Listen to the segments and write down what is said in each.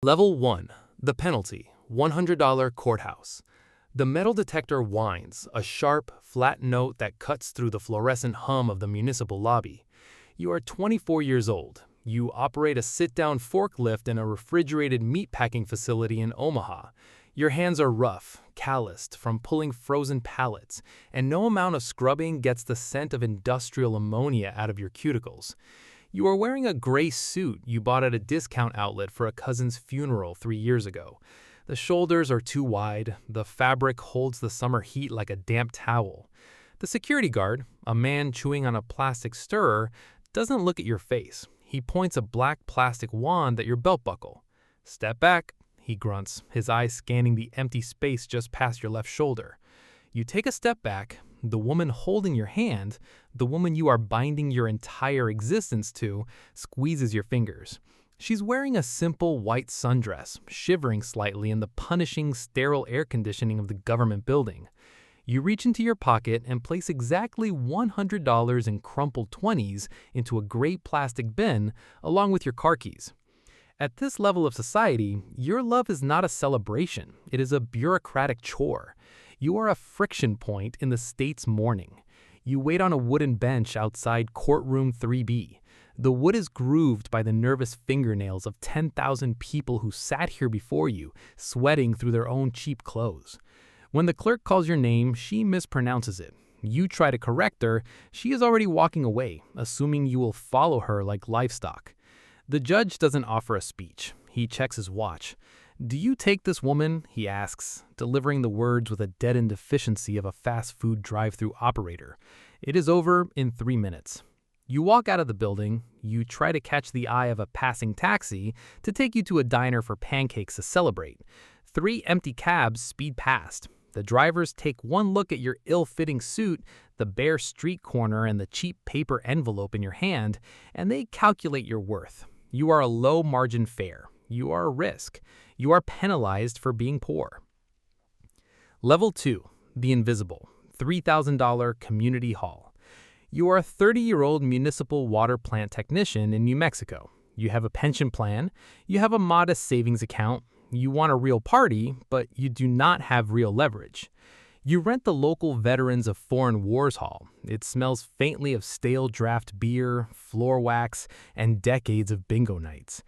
Level 1. The penalty, $100 Courthouse. The metal detector whines, a sharp, flat note that cuts through the fluorescent hum of the municipal lobby. You are 24 years old. You operate a sit-down forklift in a refrigerated meatpacking facility in Omaha. Your hands are rough, calloused from pulling frozen pallets, and no amount of scrubbing gets the scent of industrial ammonia out of your cuticles. You are wearing a gray suit you bought at a discount outlet for a cousin's funeral 3 years ago. The shoulders are too wide, the fabric holds the summer heat like a damp towel. The security guard, a man chewing on a plastic stirrer, doesn't look at your face. He points a black plastic wand at your belt buckle. "Step back," he grunts, his eyes scanning the empty space just past your left shoulder. You take a step back. The woman holding your hand, the woman you are binding your entire existence to, squeezes your fingers. She's wearing a simple white sundress, shivering slightly in the punishing, sterile air conditioning of the government building. You reach into your pocket and place exactly $100 in crumpled 20s into a gray plastic bin along with your car keys. At this level of society, your love is not a celebration. It is a bureaucratic chore. You are a friction point in the state's mourning. You wait on a wooden bench outside courtroom 3B. The wood is grooved by the nervous fingernails of 10,000 people who sat here before you, sweating through their own cheap clothes. When the clerk calls your name, she mispronounces it. You try to correct her. She is already walking away, assuming you will follow her like livestock. The judge doesn't offer a speech. He checks his watch. "Do you take this woman?" he asks, delivering the words with a deadened efficiency of a fast food drive-through operator. It is over in 3 minutes. You walk out of the building. You try to catch the eye of a passing taxi to take you to a diner for pancakes to celebrate. 3 empty cabs speed past. The drivers take one look at your ill-fitting suit, the bare street corner, and the cheap paper envelope in your hand, and they calculate your worth. You are a low-margin fare. You are a risk. You are penalized for being poor. Level 2. The Invisible, $3,000 Community Hall. You are a 30-year-old municipal water plant technician in New Mexico. You have a pension plan. You have a modest savings account. You want a real party, but you do not have real leverage. You rent the local Veterans of Foreign Wars Hall. It smells faintly of stale draft beer, floor wax, and decades of bingo nights.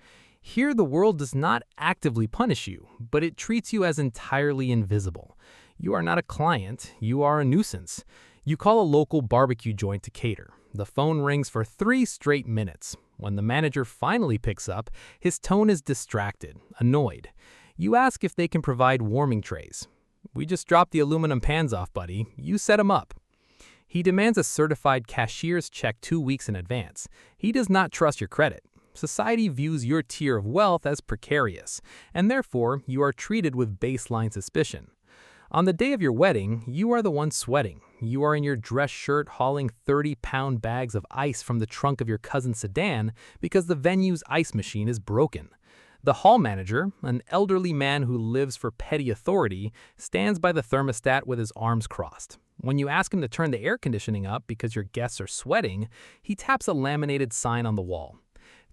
Here, the world does not actively punish you, but it treats you as entirely invisible. You are not a client, you are a nuisance. You call a local barbecue joint to cater. The phone rings for 3 straight minutes. When the manager finally picks up, his tone is distracted, annoyed. You ask if they can provide warming trays. "We just dropped the aluminum pans off, buddy. You set them up." He demands a certified cashier's check 2 weeks in advance. He does not trust your credit. Society views your tier of wealth as precarious, and therefore you are treated with baseline suspicion. On the day of your wedding, you are the one sweating. You are in your dress shirt hauling 30-pound bags of ice from the trunk of your cousin's sedan because the venue's ice machine is broken. The hall manager, an elderly man who lives for petty authority, stands by the thermostat with his arms crossed. When you ask him to turn the air conditioning up because your guests are sweating, he taps a laminated sign on the wall.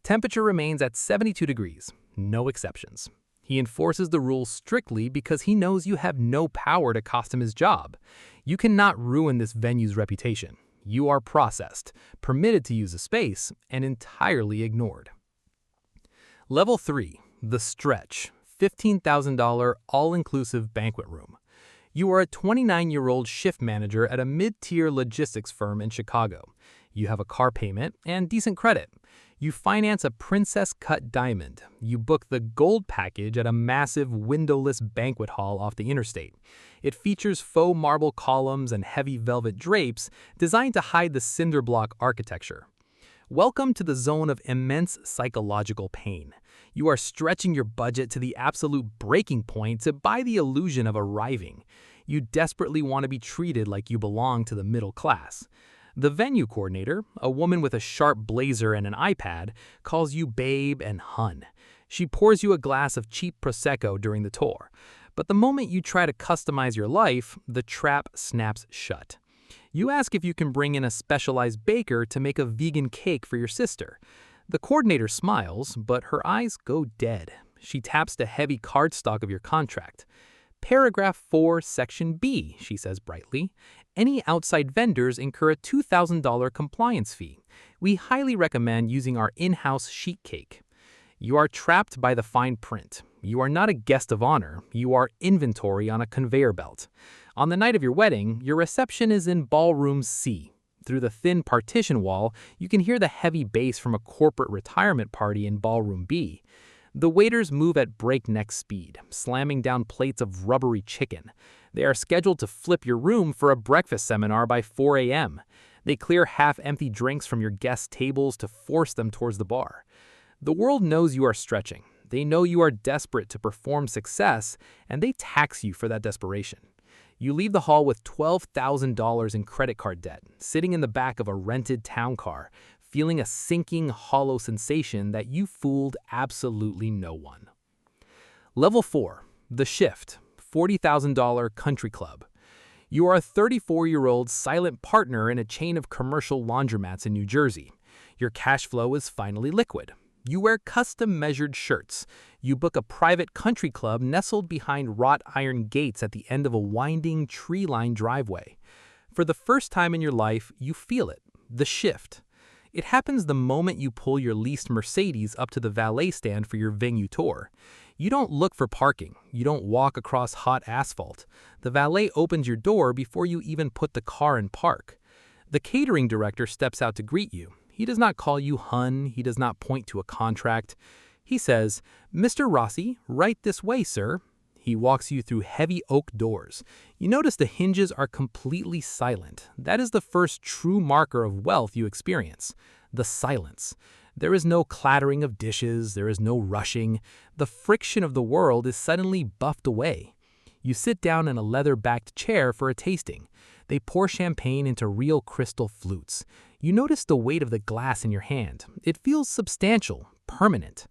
Temperature remains at 72 degrees, no exceptions. He enforces the rules strictly because he knows you have no power to cost him his job. You cannot ruin this venue's reputation. You are processed, permitted to use a space, and entirely ignored. Level 3. The Stretch, $15,000 all-inclusive banquet room. You are a 29-year-old shift manager at a mid-tier logistics firm in Chicago. You have a car payment and decent credit. You finance a princess-cut diamond. You book the gold package at a massive windowless banquet hall off the interstate. It features faux marble columns and heavy velvet drapes designed to hide the cinder block architecture. Welcome to the zone of immense psychological pain. You are stretching your budget to the absolute breaking point to buy the illusion of arriving. You desperately want to be treated like you belong to the middle class. The venue coordinator, a woman with a sharp blazer and an iPad, calls you babe and hun. She pours you a glass of cheap Prosecco during the tour. But the moment you try to customize your life, the trap snaps shut. You ask if you can bring in a specialized baker to make a vegan cake for your sister. The coordinator smiles, but her eyes go dead. She taps the heavy cardstock of your contract. Paragraph 4, Section B, she says brightly. Any outside vendors incur a $2,000 compliance fee. We highly recommend using our in-house sheet cake. You are trapped by the fine print. You are not a guest of honor. You are inventory on a conveyor belt. On the night of your wedding, your reception is in Ballroom C. Through the thin partition wall, you can hear the heavy bass from a corporate retirement party in Ballroom B. The waiters move at breakneck speed, slamming down plates of rubbery chicken. They are scheduled to flip your room for a breakfast seminar by 4 a.m. They clear half-empty drinks from your guest tables to force them towards the bar. The world knows you are stretching. They know you are desperate to perform success, and they tax you for that desperation. You leave the hall with $12,000 in credit card debt, sitting in the back of a rented town car, feeling a sinking, hollow sensation that you fooled absolutely no one. Level 4. The Shift. $40,000 country club. You are a 34-year-old silent partner in a chain of commercial laundromats in New Jersey. Your cash flow is finally liquid. You wear custom-measured shirts. You book a private country club nestled behind wrought iron gates at the end of a winding, tree-lined driveway. For the first time in your life, you feel it, the shift. It happens the moment you pull your leased Mercedes up to the valet stand for your venue tour. You don't look for parking. You don't walk across hot asphalt. The valet opens your door before you even put the car in park. The catering director steps out to greet you. He does not call you hun. He does not point to a contract. He says, "Mr. Rossi, right this way, sir." He walks you through heavy oak doors. You notice the hinges are completely silent. That is the first true marker of wealth you experience. The silence. There is no clattering of dishes. There is no rushing. The friction of the world is suddenly buffed away. You sit down in a leather-backed chair for a tasting. They pour champagne into real crystal flutes. You notice the weight of the glass in your hand. It feels substantial, permanent.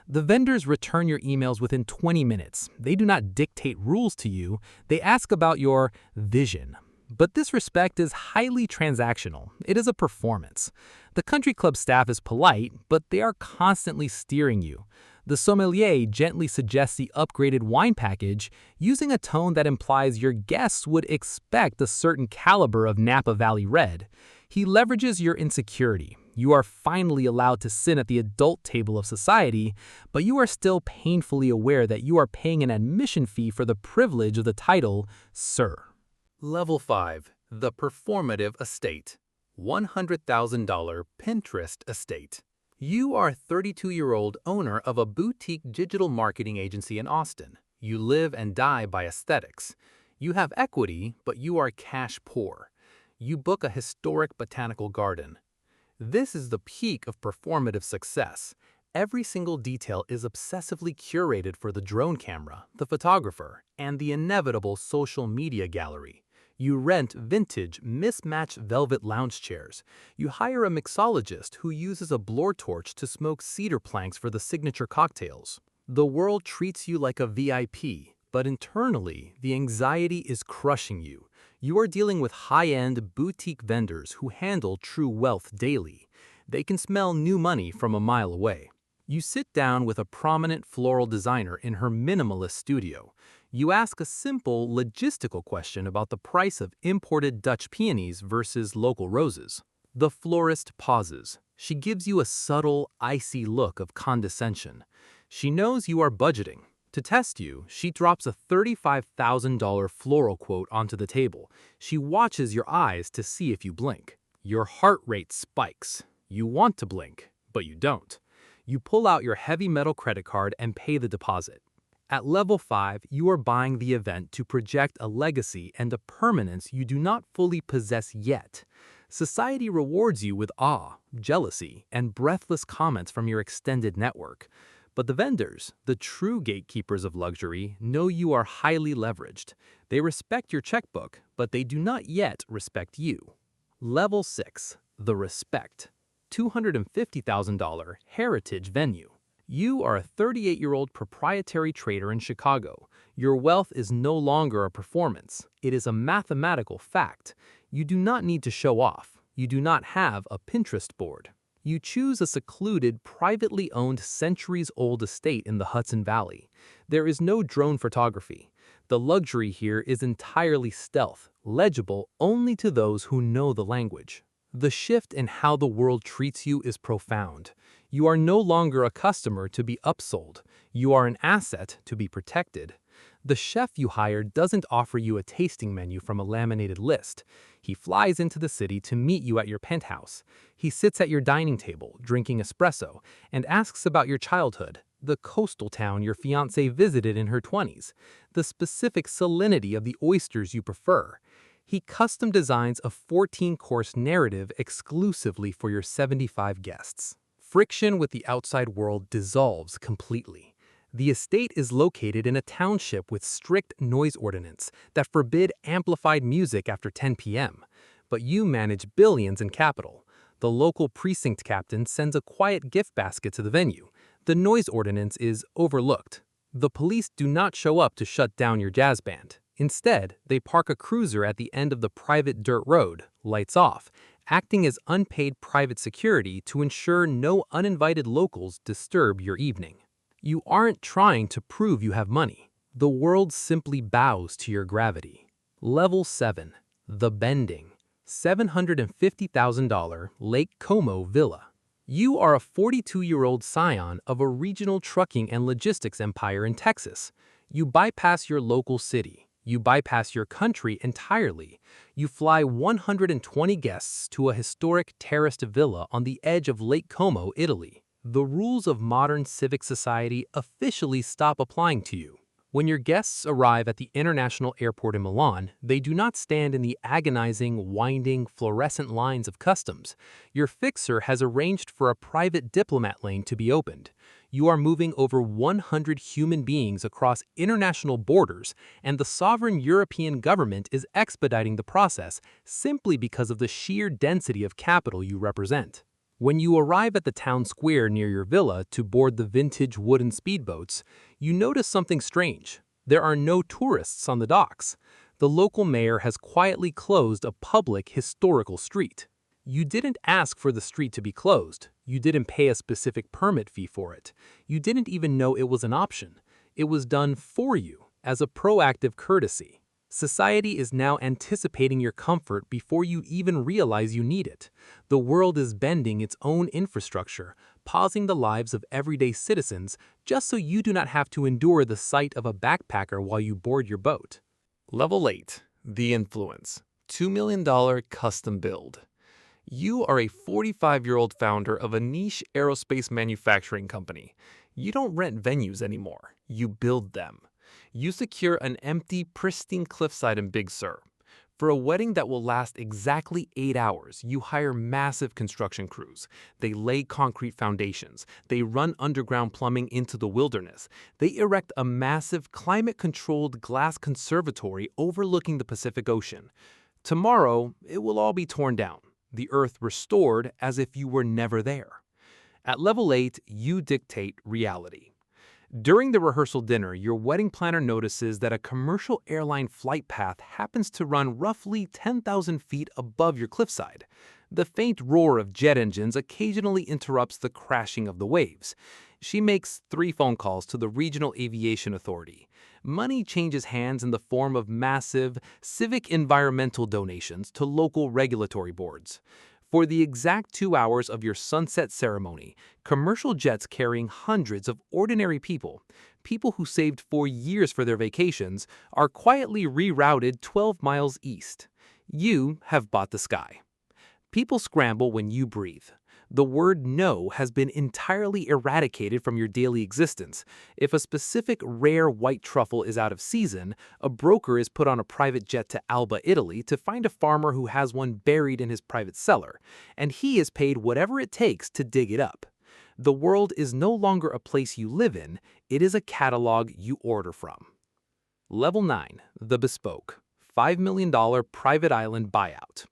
The vendors return your emails within 20 minutes. They do not dictate rules to you. They ask about your vision. But this respect is highly transactional. It is a performance. The country club staff is polite, but they are constantly steering you. The sommelier gently suggests the upgraded wine package, using a tone that implies your guests would expect a certain caliber of Napa Valley Red. He leverages your insecurity. You are finally allowed to sit at the adult table of society, but you are still painfully aware that you are paying an admission fee for the privilege of the title, Sir. Level 5. The Performative Estate. $100,000 Pinterest Estate. You are a 32-year-old owner of a boutique digital marketing agency in Austin. You live and die by aesthetics. You have equity, but you are cash poor. You book a historic botanical garden. This is the peak of performative success. Every single detail is obsessively curated for the drone camera, the photographer, and the inevitable social media gallery. You rent vintage, mismatched velvet lounge chairs. You hire a mixologist who uses a blowtorch to smoke cedar planks for the signature cocktails. The world treats you like a VIP, but internally, the anxiety is crushing you. You are dealing with high-end, boutique vendors who handle true wealth daily. They can smell new money from a mile away. You sit down with a prominent floral designer in her minimalist studio. You ask a simple, logistical question about the price of imported Dutch peonies versus local roses. The florist pauses. She gives you a subtle, icy look of condescension. She knows you are budgeting. To test you, she drops a $35,000 floral quote onto the table. She watches your eyes to see if you blink. Your heart rate spikes. You want to blink, but you don't. You pull out your heavy metal credit card and pay the deposit. At level 5, you are buying the event to project a legacy and a permanence you do not fully possess yet. Society rewards you with awe, jealousy, and breathless comments from your extended network. But the vendors, the true gatekeepers of luxury, know you are highly leveraged. They respect your checkbook, but they do not yet respect you. Level 6. The Respect. $250,000 Heritage Venue. You are a 38-year-old proprietary trader in Chicago. Your wealth is no longer a performance. It is a mathematical fact. You do not need to show off. You do not have a Pinterest board. You choose a secluded, privately owned, centuries-old estate in the Hudson Valley. There is no drone photography. The luxury here is entirely stealth, legible only to those who know the language. The shift in how the world treats you is profound. You are no longer a customer to be upsold. You are an asset to be protected. The chef you hire doesn't offer you a tasting menu from a laminated list. He flies into the city to meet you at your penthouse. He sits at your dining table, drinking espresso, and asks about your childhood, the coastal town your fiancée visited in her 20s, the specific salinity of the oysters you prefer. He custom designs a 14-course narrative exclusively for your 75 guests. Friction with the outside world dissolves completely. The estate is located in a township with strict noise ordinance that forbid amplified music after 10 p.m. But you manage billions in capital. The local precinct captain sends a quiet gift basket to the venue. The noise ordinance is overlooked. The police do not show up to shut down your jazz band. Instead, they park a cruiser at the end of the private dirt road, lights off, acting as unpaid private security to ensure no uninvited locals disturb your evening. You aren't trying to prove you have money. The world simply bows to your gravity. Level 7. The Bending. $750,000 Lake Como Villa. You are a 42-year-old scion of a regional trucking and logistics empire in Texas. You bypass your local city. You bypass your country entirely. You fly 120 guests to a historic terraced villa on the edge of Lake Como, Italy. The rules of modern civic society officially stop applying to you. When your guests arrive at the international airport in Milan, they do not stand in the agonizing, winding, fluorescent lines of customs. Your fixer has arranged for a private diplomat lane to be opened. You are moving over 100 human beings across international borders, and the sovereign European government is expediting the process simply because of the sheer density of capital you represent. When you arrive at the town square near your villa to board the vintage wooden speedboats, you notice something strange. There are no tourists on the docks. The local mayor has quietly closed a public historical street. You didn't ask for the street to be closed. You didn't pay a specific permit fee for it. You didn't even know it was an option. It was done for you as a proactive courtesy. Society is now anticipating your comfort before you even realize you need it. The world is bending its own infrastructure, pausing the lives of everyday citizens just so you do not have to endure the sight of a backpacker while you board your boat. Level 8. The Influence. $2 million custom build. You are a 45-year-old founder of a niche aerospace manufacturing company. You don't rent venues anymore. You build them. You secure an empty, pristine Cliffside in Big Sur. For a wedding that will last exactly 8 hours, you hire massive construction crews. They lay concrete foundations. They run underground plumbing into the wilderness. They erect a massive, climate-controlled glass conservatory overlooking the Pacific Ocean. Tomorrow, it will all be torn down, the earth restored as if you were never there. At level 8, you dictate reality. During the rehearsal dinner, your wedding planner notices that a commercial airline flight path happens to run roughly 10,000 feet above your cliffside. The faint roar of jet engines occasionally interrupts the crashing of the waves. She makes 3 phone calls to the Regional Aviation Authority. Money changes hands in the form of massive, civic environmental donations to local regulatory boards. For the exact 2 hours of your sunset ceremony, commercial jets carrying hundreds of ordinary people who saved for years for their vacations, are quietly rerouted 12 miles east. You have bought the sky. People scramble when you breathe. The word no has been entirely eradicated from your daily existence. If a specific rare white truffle is out of season, a broker is put on a private jet to Alba, Italy to find a farmer who has one buried in his private cellar, and he is paid whatever it takes to dig it up. The world is no longer a place you live in, it is a catalog you order from. Level 9. The Bespoke. $5 million private island buyout.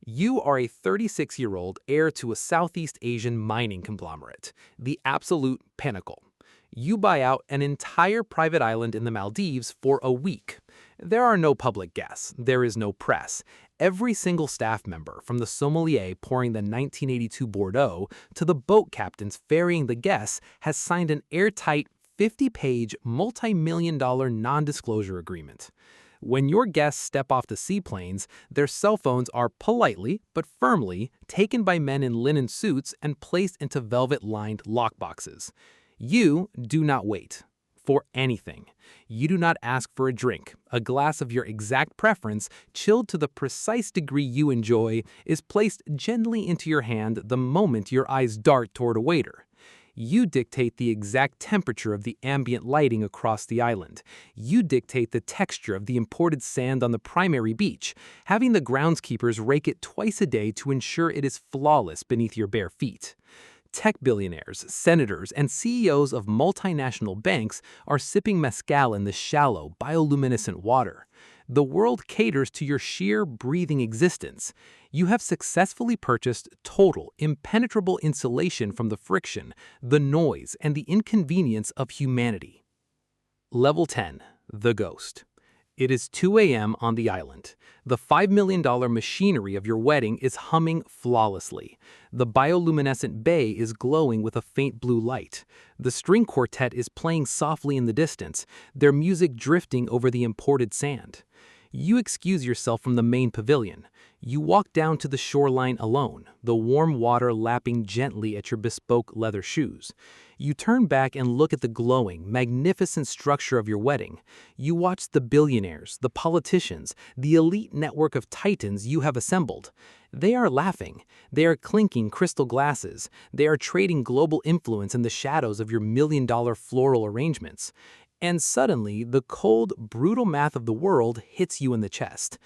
You are a 36-year-old heir to a Southeast Asian mining conglomerate, the absolute Pinnacle. You buy out an entire private island in the Maldives for a week. There are no public guests. There is no press. Every single staff member, from the sommelier pouring the 1982 Bordeaux to the boat captains ferrying the guests, has signed an airtight 50-page, multi-million-dollar non-disclosure agreement. When your guests step off the seaplanes, their cell phones are politely but firmly taken by men in linen suits and placed into velvet-lined lockboxes. You do not wait for anything. You do not ask for a drink. A glass of your exact preference, chilled to the precise degree you enjoy, is placed gently into your hand the moment your eyes dart toward a waiter. You dictate the exact temperature of the ambient lighting across the island. You dictate the texture of the imported sand on the primary beach, having the groundskeepers rake it twice a day to ensure it is flawless beneath your bare feet. Tech billionaires, senators, and CEOs of multinational banks are sipping mezcal in the shallow, bioluminescent water. The world caters to your sheer, breathing existence. You have successfully purchased total, impenetrable insulation from the friction, the noise, and the inconvenience of humanity. Level 10. The Ghost. It is 2 a.m. on the island. The $5 million machinery of your wedding is humming flawlessly. The bioluminescent bay is glowing with a faint blue light. The string quartet is playing softly in the distance, their music drifting over the imported sand. You excuse yourself from the main pavilion. You walk down to the shoreline alone, the warm water lapping gently at your bespoke leather shoes. You turn back and look at the glowing, magnificent structure of your wedding. You watch the billionaires, the politicians, the elite network of titans you have assembled. They are laughing. They are clinking crystal glasses. They are trading global influence in the shadows of your million-dollar floral arrangements. And suddenly, the cold, brutal math of the world hits you in the chest.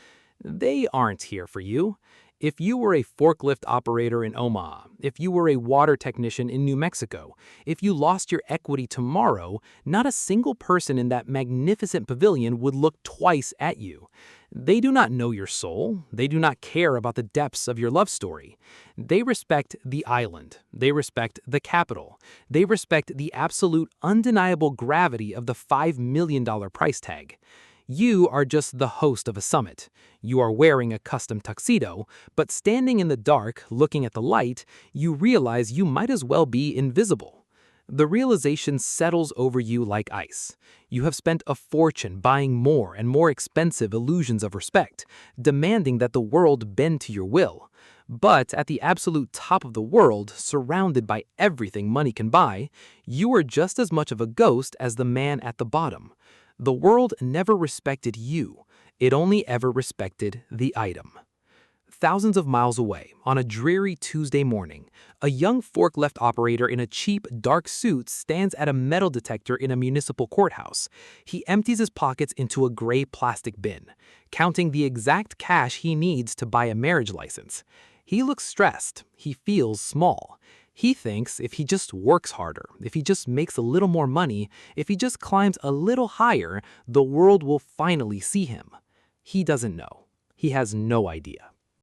They aren't here for you. If you were a forklift operator in Omaha, if you were a water technician in New Mexico, if you lost your equity tomorrow, not a single person in that magnificent pavilion would look twice at you. They do not know your soul. They do not care about the depths of your love story. They respect the island. They respect the capital. They respect the absolute, undeniable gravity of the $5 million price tag. You are just the host of a summit. You are wearing a custom tuxedo, but standing in the dark, looking at the light, you realize you might as well be invisible. The realization settles over you like ice. You have spent a fortune buying more and more expensive illusions of respect, demanding that the world bend to your will. But at the absolute top of the world, surrounded by everything money can buy, you are just as much of a ghost as the man at the bottom. The world never respected you. It only ever respected the item. Thousands of miles away, on a dreary Tuesday morning, a young forklift operator in a cheap, dark suit stands at a metal detector in a municipal courthouse. He empties his pockets into a gray plastic bin, counting the exact cash he needs to buy a marriage license. He looks stressed. He feels small. He thinks if he just works harder, if he just makes a little more money, if he just climbs a little higher, the world will finally see him. He doesn't know. He has no idea.